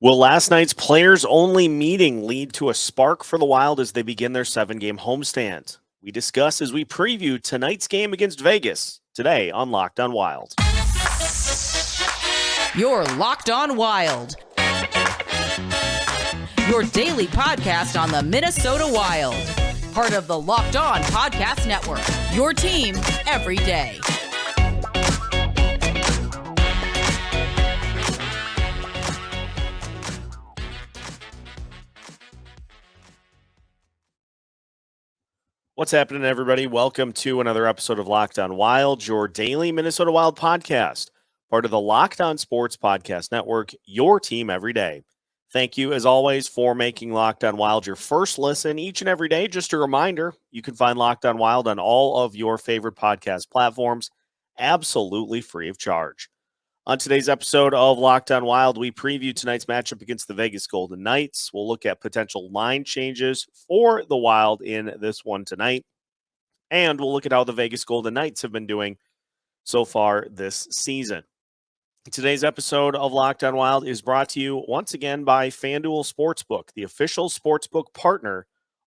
Will last night's players-only meeting lead to a spark for the Wild as they begin their 7-game homestand? We discuss as we preview tonight's game against Vegas today on Locked On Wild. You're Locked On Wild, your daily podcast on the Minnesota Wild. Part of the Locked On Podcast Network, your team every day. What's happening, everybody? Welcome to another episode of Locked On Wild, your daily Minnesota Wild podcast, part of the Locked On Sports Podcast Network, your team every day. Thank you, as always, for making Locked On Wild your first listen each and every day. Just a reminder, you can find Locked On Wild on all of your favorite podcast platforms, absolutely free of charge. On today's episode of Locked On Wild, we preview tonight's matchup against the Vegas Golden Knights. We'll look at potential line changes for the Wild in this one tonight. And we'll look at how the Vegas Golden Knights have been doing so far this season. Today's episode of Locked On Wild is brought to you once again by FanDuel Sportsbook, the official sportsbook partner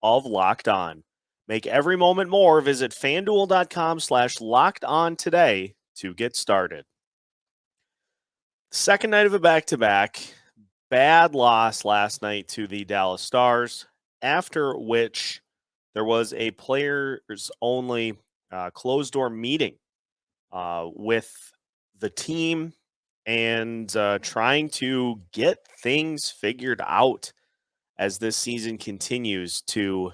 of Locked On. Make every moment more. Visit FanDuel.com/LockedOn today to get started. Second night of a back-to-back. Bad loss last night to the Dallas Stars, after which there was a players-only closed-door meeting with the team and trying to get things figured out as this season continues to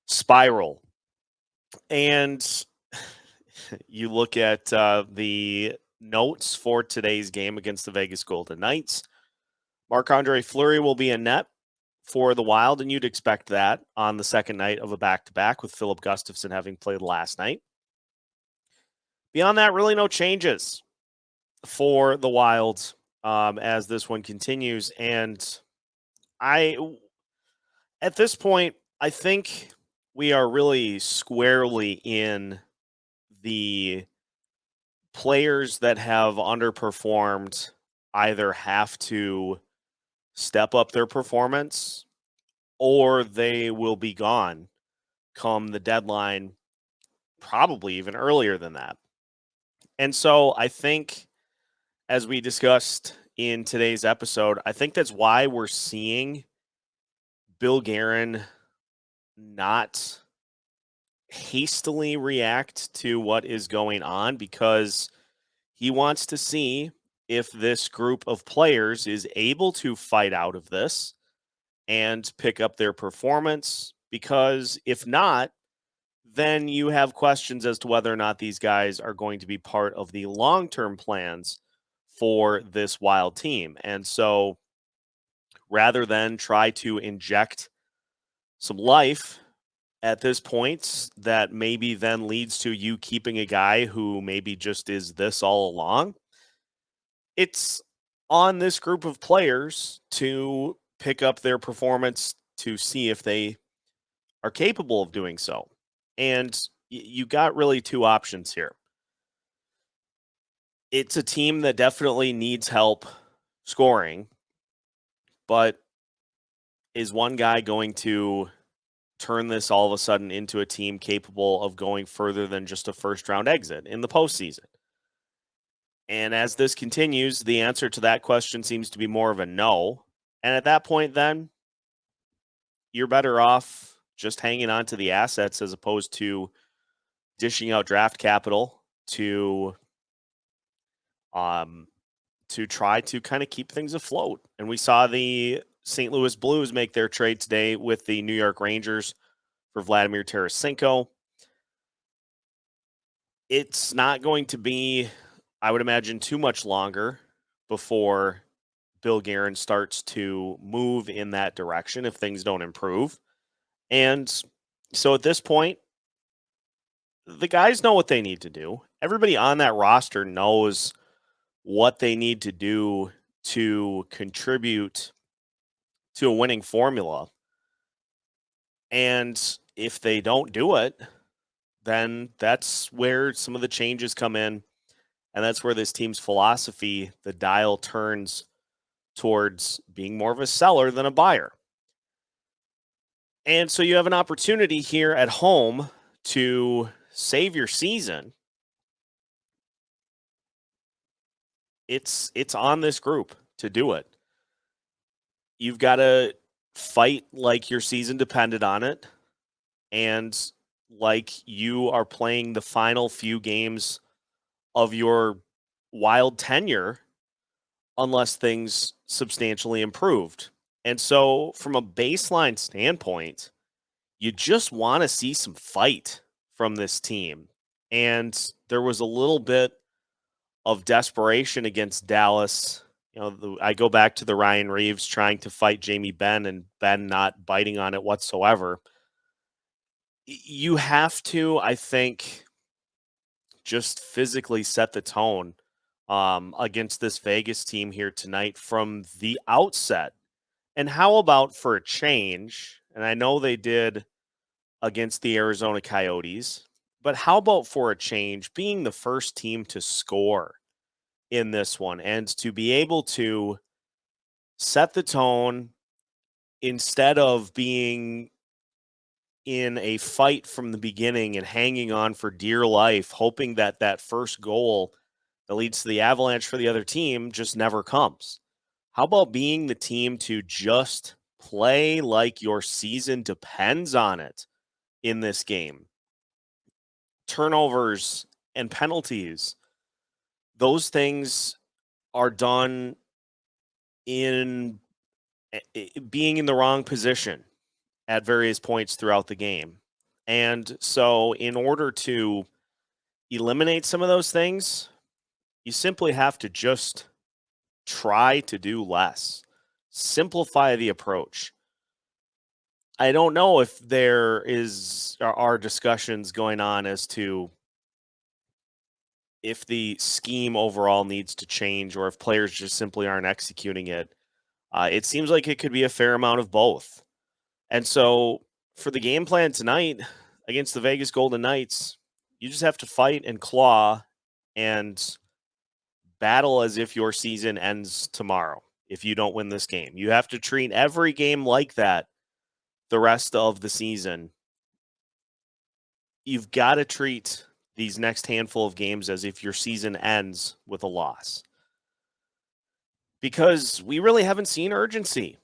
spiral. And you look at the notes for today's game against the Vegas Golden Knights. Marc-Andre Fleury will be in net for the Wild, and you'd expect that on the second night of a back-to-back with Philip Gustafsson having played last night. Beyond that, really no changes for the Wild as this one continues. And at this point, I think we are really squarely in the players that have underperformed either have to step up their performance or they will be gone come the deadline, probably even earlier than that. And so I think, as we discussed in today's episode, I think that's why we're seeing Bill Guerin not hastily react to what is going on, because he wants to see if this group of players is able to fight out of this and pick up their performance, because if not, then you have questions as to whether or not these guys are going to be part of the long-term plans for this Wild team. And so rather than try to inject some life at this point that maybe then leads to you keeping a guy who maybe just is this all along, it's on this group of players to pick up their performance to see if they are capable of doing so. And you got really two options here. It's a team that definitely needs help scoring, but is one guy going to turn this all of a sudden into a team capable of going further than just a first-round exit in the postseason? And as this continues, the answer to that question seems to be more of a no. And at that point, then, you're better off just hanging on to the assets as opposed to dishing out draft capital to try to kind of keep things afloat. And we saw the St. Louis Blues make their trade today with the New York Rangers for Vladimir Tarasenko. It's not going to be, I would imagine, too much longer before Bill Guerin starts to move in that direction if things don't improve. And so at this point, the guys know what they need to do. Everybody on that roster knows what they need to do to contribute to a winning formula. And if they don't do it, then that's where some of the changes come in. And that's where this team's philosophy, the dial turns towards being more of a seller than a buyer. And so you have an opportunity here at home to save your season. It's on this group to do it. You've got to fight like your season depended on it, and like you are playing the final few games of your Wild tenure unless things substantially improved. And so from a baseline standpoint, you just want to see some fight from this team. And there was a little bit of desperation against Dallas. I go back to the Ryan Reeves trying to fight Jamie Benn and Ben not biting on it whatsoever. You have to, I think, just physically set the tone against this Vegas team here tonight from the outset. And how about for a change? And I know they did against the Arizona Coyotes, but how about for a change being the first team to score in this one and to be able to set the tone instead of being in a fight from the beginning and hanging on for dear life, hoping that that first goal that leads to the avalanche for the other team just never comes. How about being the team to just play like your season depends on it in this game? Turnovers and penalties, those things are done in being in the wrong position at various points throughout the game. And so in order to eliminate some of those things, you simply have to just try to do less. Simplify the approach. I don't know if there are discussions going on as to if the scheme overall needs to change or if players just simply aren't executing it. It seems like it could be a fair amount of both. And so for the game plan tonight against the Vegas Golden Knights, you just have to fight and claw and battle as if your season ends tomorrow if you don't win this game. You have to treat every game like that the rest of the season. You've got to treat these next handful of games as if your season ends with a loss. Because we really haven't seen urgency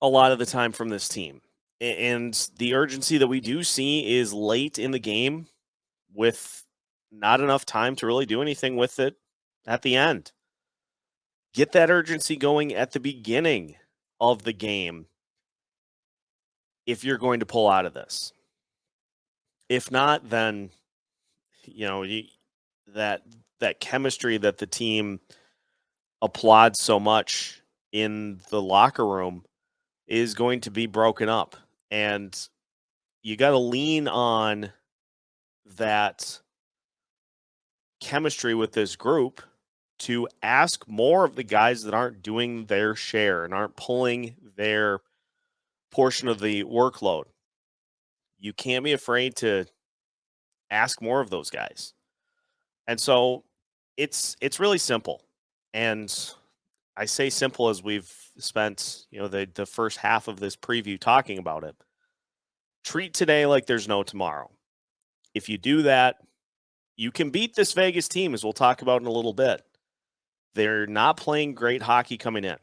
a lot of the time from this team. And the urgency that we do see is late in the game with not enough time to really do anything with it at the end. Get that urgency going at the beginning of the game if you're going to pull out of this. If not, then that chemistry that the team applauds so much in the locker room is going to be broken up. And you got to lean on that chemistry with this group to ask more of the guys that aren't doing their share and aren't pulling their portion of the workload. You can't be afraid to ask more of those guys. And so it's really simple. And I say simple as we've spent, the first half of this preview talking about it. Treat today like there's no tomorrow. If you do that, you can beat this Vegas team, as we'll talk about in a little bit. They're not playing great hockey coming in.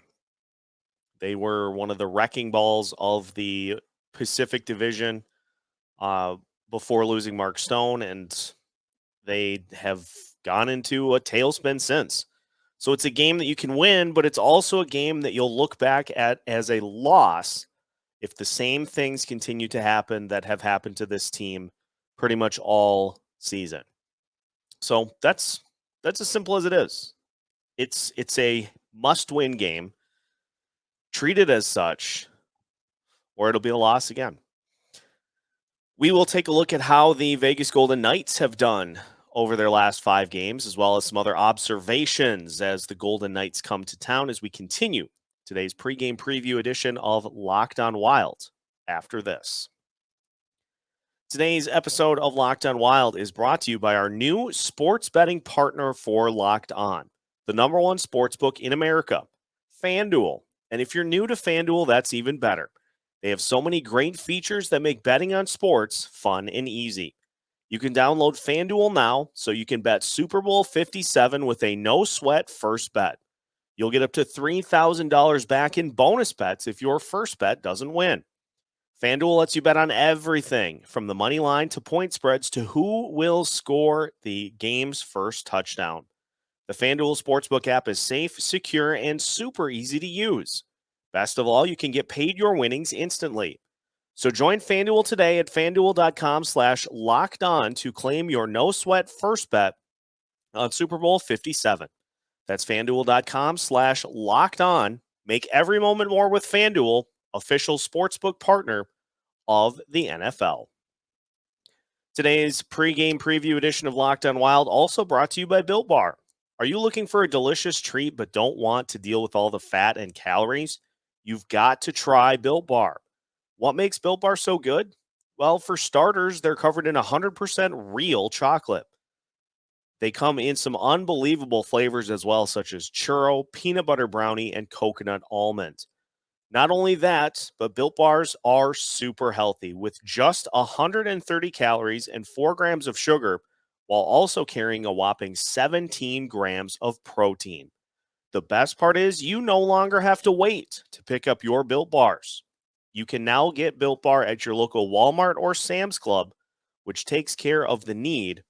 They were one of the wrecking balls of the Pacific Division before losing Mark Stone, and they have gone into a tailspin since. So it's a game that you can win, but it's also a game that you'll look back at as a loss if the same things continue to happen that have happened to this team pretty much all season. So that's as simple as it is. It's a must-win game. Treat it as such, or it'll be a loss again. We will take a look at how the Vegas Golden Knights have done over their last 5 games, as well as some other observations as the Golden Knights come to town as we continue today's pregame preview edition of Locked On Wild after this. Today's episode of Locked On Wild is brought to you by our new sports betting partner for Locked On, the #1 sportsbook in America, FanDuel. And if you're new to FanDuel, that's even better. They have so many great features that make betting on sports fun and easy. You can download FanDuel now so you can bet Super Bowl 57 with a no-sweat first bet. You'll get up to $3,000 back in bonus bets if your first bet doesn't win. FanDuel lets you bet on everything from the money line to point spreads to who will score the game's first touchdown. The FanDuel Sportsbook app is safe, secure, and super easy to use. Best of all, you can get paid your winnings instantly. So join FanDuel today at FanDuel.com/lockedon to claim your no-sweat first bet on Super Bowl 57. That's FanDuel.com/lockedon. Make every moment more with FanDuel, official sportsbook partner of the NFL. Today's pregame preview edition of Locked On Wild also brought to you by Built Bar. Are you looking for a delicious treat but don't want to deal with all the fat and calories? You've got to try Built Bar. What makes Built Bar so good? Well, for starters, they're covered in 100% real chocolate. They come in some unbelievable flavors as well, such as churro, peanut butter brownie, and coconut almond. Not only that, but Built Bars are super healthy with just 130 calories and 4 grams of sugar, while also carrying a whopping 17 grams of protein. The best part is you no longer have to wait to pick up your Built Bars. You can now get Built Bar at your local Walmart or Sam's Club, which takes care of the need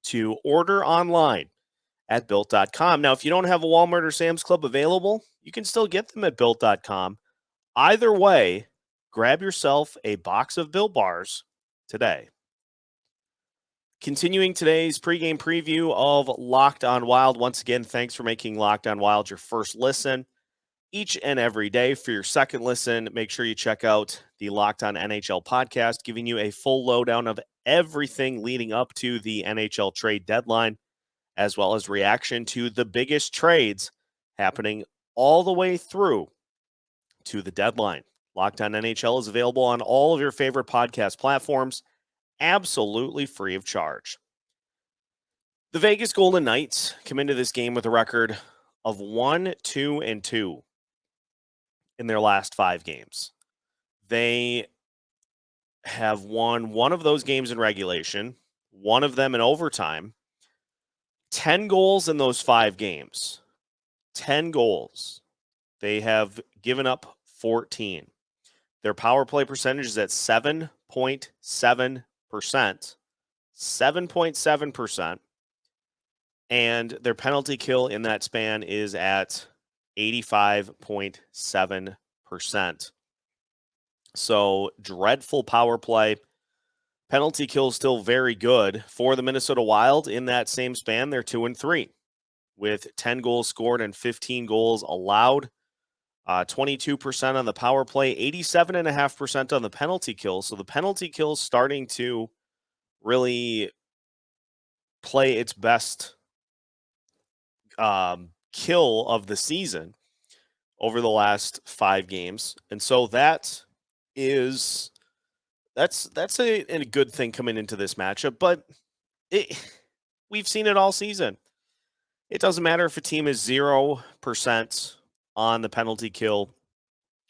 to order online at Built.com. Now, if you don't have a Walmart or Sam's Club available, you can still get them at Built.com. Either way, grab yourself a box of Built Bars today. Continuing today's pregame preview of Locked On Wild. Once again, thanks for making Locked On Wild your first listen each and every day. For your second listen, make sure you check out the Locked On NHL podcast, giving you a full lowdown of everything leading up to the NHL trade deadline, as well as reaction to the biggest trades happening all the way through to the deadline. Locked On NHL is available on all of your favorite podcast platforms, absolutely free of charge. The Vegas Golden Knights come into this game with a record of 1-2-2 in their last 5 games. They have won one of those games in regulation, one of them in overtime. 10 goals in those 5 games. 10 goals. They have given up 14. Their power play percentage is at 7.7%. 7.7%. And their penalty kill in that span is at 85.7%. So dreadful power play. Penalty kill still very good for the Minnesota Wild. In that same span, they're 2-3 with 10 goals scored and 15 goals allowed. 22% on the power play, 87.5% on the penalty kill. So the penalty kill is starting to really play its best kill of the season over the last 5 games. And so that's a good thing coming into this matchup, but we've seen it all season. It doesn't matter if a team is 0% on the penalty kill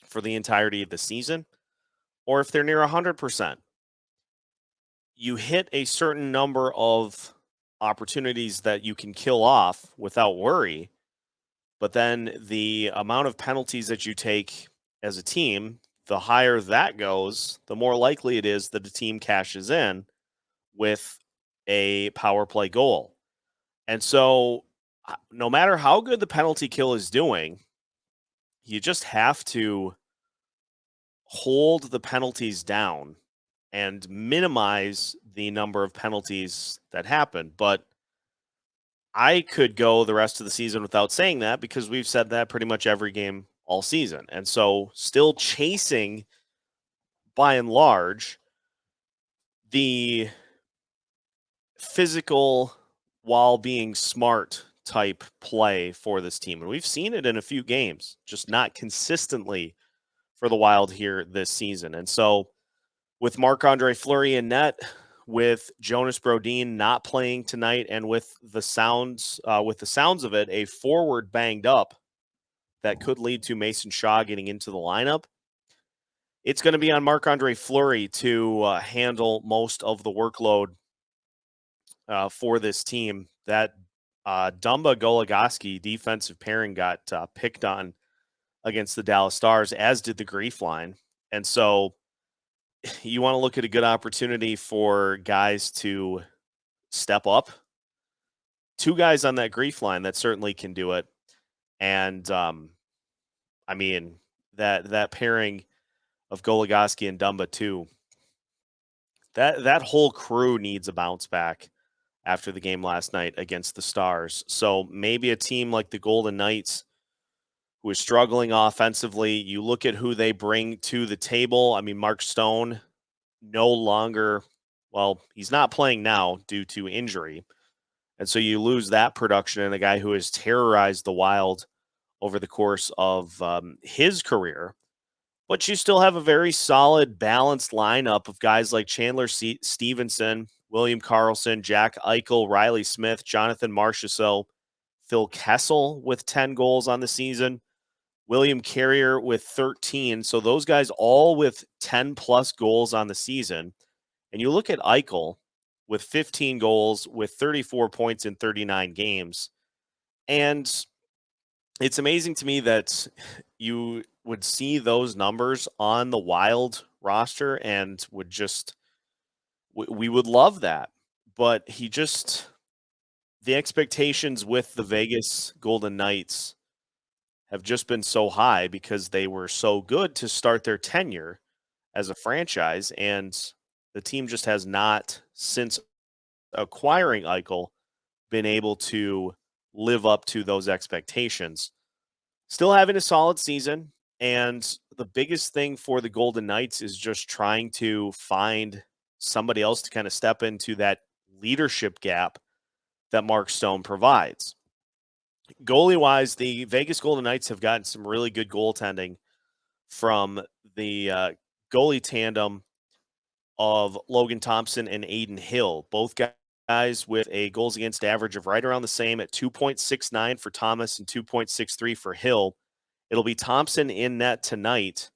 for the entirety of the season, or if they're near 100%. You hit a certain number of opportunities that you can kill off without worry, but then the amount of penalties that you take as a team, the higher that goes, the more likely it is that the team cashes in with a power play goal. And so no matter how good the penalty kill is doing, you just have to hold the penalties down and minimize the number of penalties that happen. But I could go the rest of the season without saying that, because we've said that pretty much every game all season. And so still chasing, by and large, the physical while being smart type play for this team. And we've seen it in a few games, just not consistently for the Wild here this season. And so with Marc-Andre Fleury in net, with Jonas Brodin not playing tonight, and with the sounds of it, a forward banged up that could lead to Mason Shaw getting into the lineup, it's going to be on Marc-Andre Fleury to handle most of the workload for this team. That Dumba Goligoski defensive pairing got picked on against the Dallas Stars, as did the Grief line. And so you want to look at a good opportunity for guys to step up. Two guys on that Grief line that certainly can do it. And I mean, that pairing of Goligoski and Dumba too, that whole crew needs a bounce back after the game last night against the Stars. So maybe a team like the Golden Knights, who is struggling offensively, you look at who they bring to the table. I mean, Mark Stone no longer, well, he's not playing now due to injury. And so you lose that production and a guy who has terrorized the Wild over the course of his career. But you still have a very solid, balanced lineup of guys like Chandler Stevenson, William Karlsson, Jack Eichel, Riley Smith, Jonathan Marchessault, Phil Kessel with 10 goals on the season, William Carrier with 13. So those guys all with 10-plus goals on the season. And you look at Eichel with 15 goals with 34 points in 39 games. And it's amazing to me that you would see those numbers on the Wild roster and would just, we would love that. But the expectations with the Vegas Golden Knights have just been so high because they were so good to start their tenure as a franchise. And the team just has not, since acquiring Eichel, been able to live up to those expectations. Still having a solid season. And the biggest thing for the Golden Knights is just trying to find somebody else to kind of step into that leadership gap that Mark Stone provides. Goalie-wise, the Vegas Golden Knights have gotten some really good goaltending from the goalie tandem of Logan Thompson and Aiden Hill. Both guys with a goals against average of right around the same at 2.69 for Thomas and 2.63 for Hill. It'll be Thompson in net tonight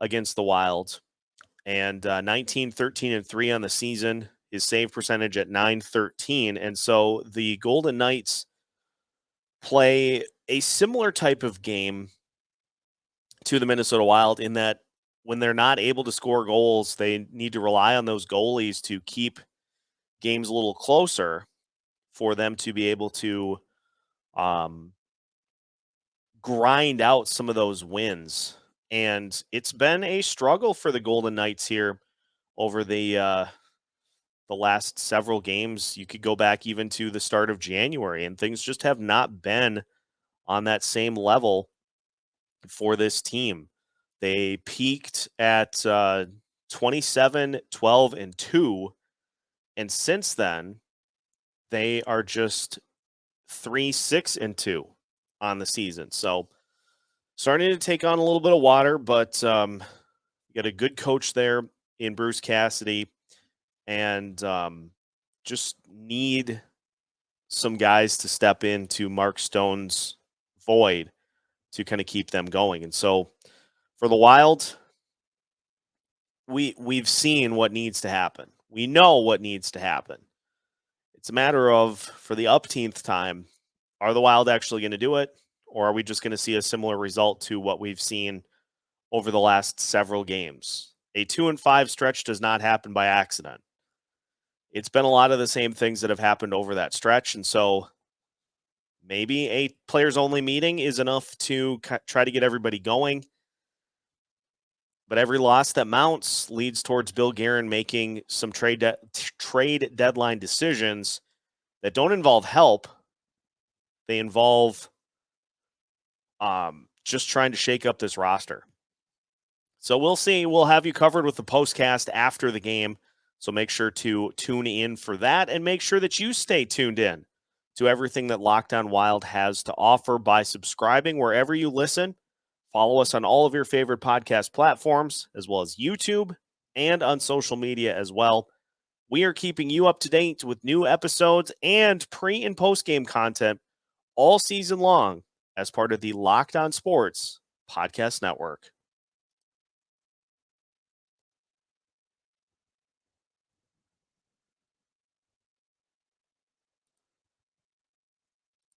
against the Wild. And 19, 13, and 3 on the season. His save percentage at .913. And so the Golden Knights play a similar type of game to the Minnesota Wild in that when they're not able to score goals, they need to rely on those goalies to keep games a little closer for them to be able to grind out some of those wins. And it's been a struggle for the Golden Knights here over the last several games. You could go back even to the start of January, and things just have not been on that same level for this team. They peaked at 27, 12, and 2, and since then, they are just 3, 6, and 2 on the season. So starting to take on a little bit of water, but you got a good coach there in Bruce Cassidy, and just need some guys to step into Mark Stone's void to kind of keep them going. And so for the Wild, we've seen what needs to happen. We know what needs to happen. It's a matter of, for the upteenth time, are the Wild actually going to do it? Or are we just going to see a similar result to what we've seen over the last several games? A 2-5 stretch does not happen by accident. It's been a lot of the same things that have happened over that stretch. And so maybe a players-only meeting is enough to try to get everybody going. But every loss that mounts leads towards Bill Guerin making some trade deadline decisions that don't involve help. They involve just trying to shake up this roster. So we'll see. We'll have you covered with the postcast after the game. So make sure to tune in for that, and make sure that you stay tuned in to everything that Locked On Wild has to offer by subscribing wherever you listen. Follow us on all of your favorite podcast platforms, as well as YouTube and on social media as well. We are keeping you up to date with new episodes and pre- and post-game content all season long as part of the Locked On Sports Podcast Network.